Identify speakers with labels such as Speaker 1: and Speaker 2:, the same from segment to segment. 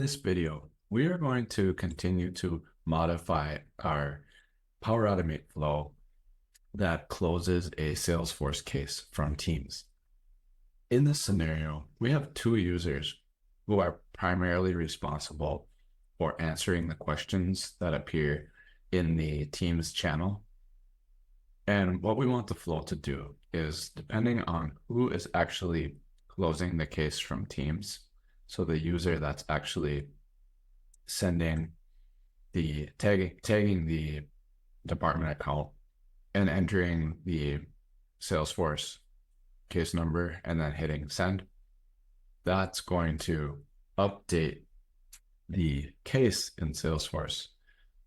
Speaker 1: This video, we are going to continue to modify our Power Automate flow that closes a Salesforce case from Teams. In this scenario, we have two users who are primarily responsible for answering the questions that appear in the Teams channel. And what we want the flow to do is, depending on who is actually closing the case from Teams, so the user that's actually sending the tagging the department account and entering the Salesforce case number and then hitting send, that's going to update the case in Salesforce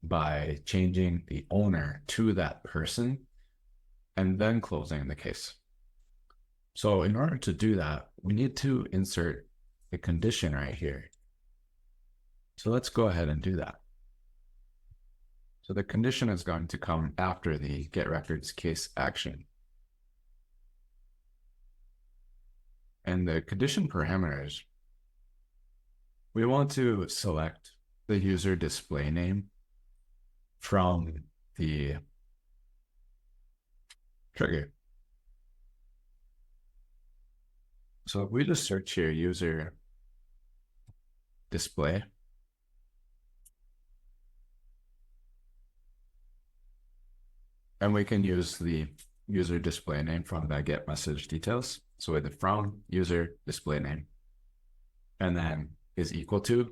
Speaker 1: by changing the owner to that person and then closing the case. So in order to do that, we need to insert a condition right here. So let's go ahead and do that. So the condition is going to come after the get records case action. And the condition parameters, we want to select the user display name from the trigger. So if we just search here, user display, and we can use the user display name from the get message details. So with the from user display name, and then is equal to,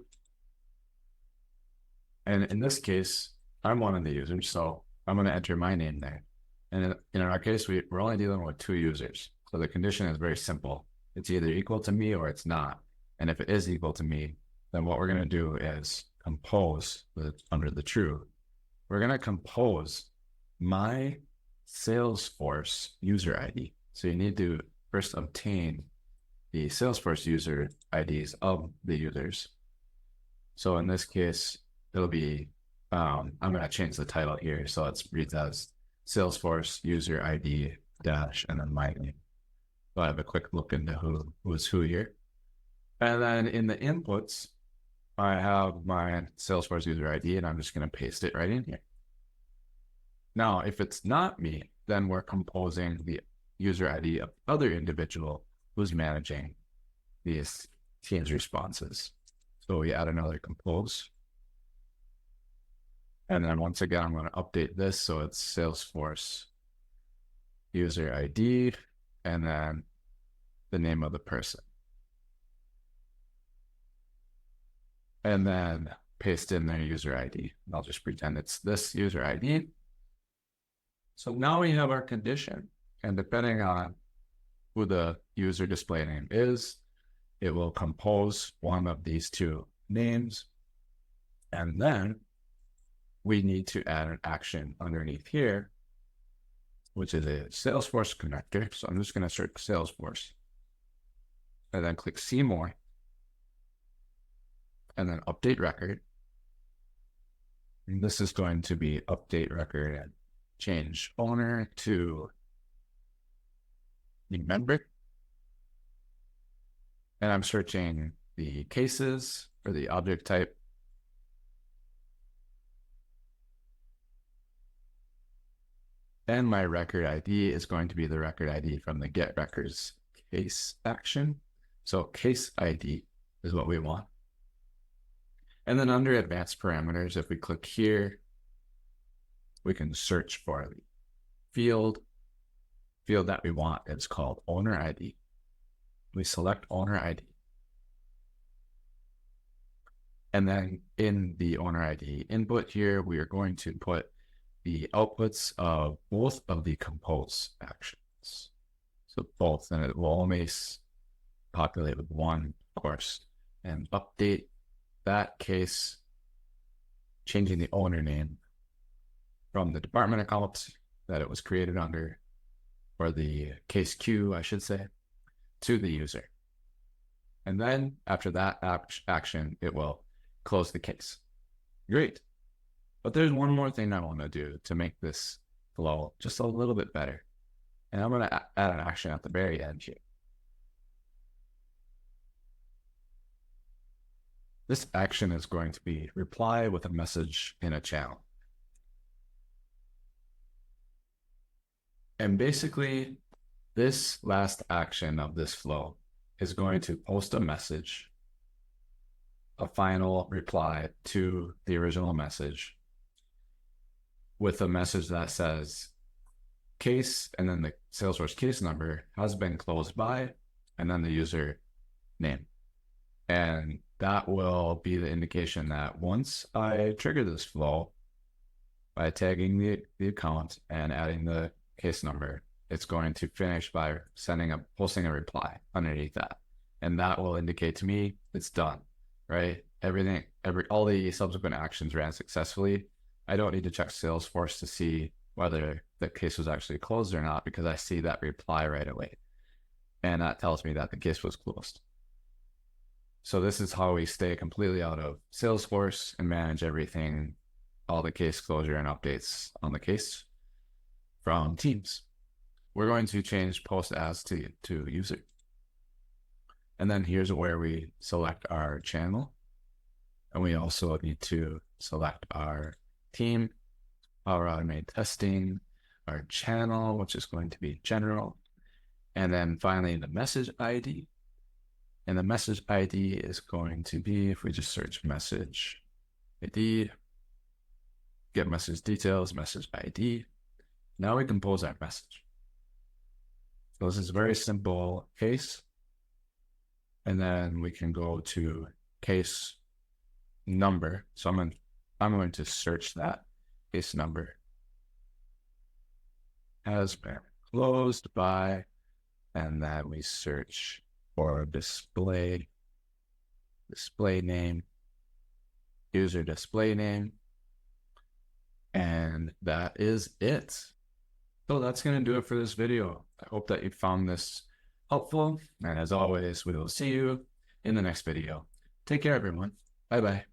Speaker 1: and in this case, I'm one of the users, so I'm going to enter my name there. And in our case, we're only dealing with two users. So the condition is very simple. It's either equal to me or it's not. And if it is equal to me, then what we're going to do is compose under the true. We're going to compose my Salesforce user ID. So you need to first obtain the Salesforce user IDs of the users. So in this case, it'll be, I'm going to change the title here. So it reads as Salesforce user ID dash and then my name. So I have a quick look into who's who here. And then in the inputs, I have my Salesforce user ID and I'm just going to paste it right in here. Now, if it's not me, then we're composing the user ID of other individual who's managing these Teams responses. So we add another compose. And then once again, I'm going to update this. So it's Salesforce user ID and then the name of the person. And then paste in their user ID. I'll just pretend it's this user ID. So now we have our condition, and depending on who the user display name is, it will compose one of these two names. And then we need to add an action underneath here, which is a Salesforce connector. So I'm just going to search Salesforce and then click see more and then update record. And this is going to be update record and change owner to the member. And I'm searching the cases for the object type. And my record ID is going to be the record ID from the get records case action. So case ID is what we want. And then under advanced parameters, if we click here, we can search for the field that we want. It's called owner ID. We select owner ID. And then in the owner ID input here, we are going to put the outputs of both of the compose actions. So both, and it will only populate with one, of course, and update that case, changing the owner name from the department account that it was created under, or the case queue, I should say, to the user. And then after that action, it will close the case. Great. But there's one more thing I want to do to make this flow just a little bit better. And I'm going to add an action at the very end here. This action is going to be reply with a message in a channel. And basically, this last action of this flow is going to post a message, a final reply to the original message with a message that says case, and then the Salesforce case number has been closed by, and then the user name. And that will be the indication that once I trigger this flow by tagging the account and adding the case number, it's going to finish by posting a reply underneath that. And that will indicate to me it's done, right? All the subsequent actions ran successfully. I don't need to check Salesforce to see whether the case was actually closed or not, because I see that reply right away. And that tells me that the case was closed. So this is how we stay completely out of Salesforce and manage everything, all the case closure and updates on the case from Teams. We're going to change post as to user. And then here's where we select our channel. And we also need to select our team, Power Automate testing, our channel, which is going to be general. And then finally the message ID. And the message ID is going to be, if we just search message ID, get message details, message ID. Now we compose our message. So this is a very simple case. And then we can go to case number. So I'm going to search that case number has been closed by, and then we search for display name, user display name, and that is it. So that's going to do it for this video. I hope that you found this helpful, and as always, we will see you in the next video. Take care, everyone. Bye-bye.